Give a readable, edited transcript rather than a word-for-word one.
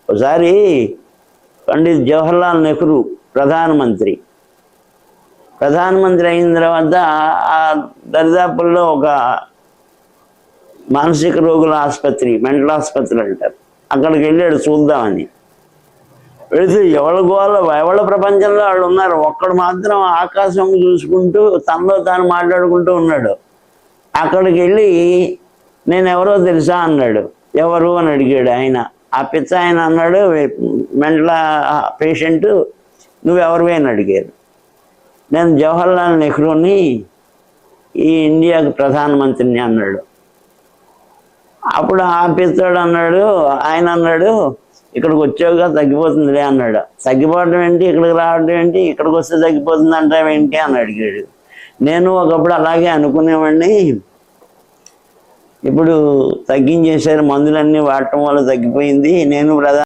ఒకసారి పండిత్ జవహర్లాల్ నెహ్రూ ప్రధానమంత్రి అయిన తర్వాత ఆ దరిదాపుల్లో ఒక మానసిక రోగుల ఆసుపత్రి, మెంటల్ ఆసుపత్రి అంటారు, అక్కడికి వెళ్ళాడు చూద్దామని. వెళితే ఎవరి ప్రపంచంలో వాళ్ళు ఉన్నారు. ఒక్కడు మాత్రం ఆకాశం చూసుకుంటూ తనలో తాను మాట్లాడుకుంటూ ఉన్నాడు. అక్కడికి వెళ్ళి నేను ఎవరో తెలుసా అన్నాడు. ఎవరు అని అడిగాడు ఆయన. ఆ పిచ్చ ఆయన అన్నాడు, మెంటల్ పేషెంట్, నువ్వెవరివి అని అడిగారు. నేను జవహర్లాల్ నెహ్రూని, ఈ ఇండియాకి ప్రధానమంత్రిని అన్నాడు. అప్పుడు ఆ పిచ్చాడు అన్నాడు, ఆయన అన్నాడు, ఇక్కడికి వచ్చావుగా తగ్గిపోతుందిలే అన్నాడు. తగ్గిపోవడం ఏంటి, ఇక్కడికి రావడం ఏంటి, ఇక్కడికి వస్తే తగ్గిపోతుంది అంటావేంటి అని అడిగాడు. నేను ఒకప్పుడు అలాగే అనుకునేవాడిని, ఇప్పుడు తగ్గించేశారు, మందులన్నీ వాడటం వల్ల తగ్గిపోయింది, నేను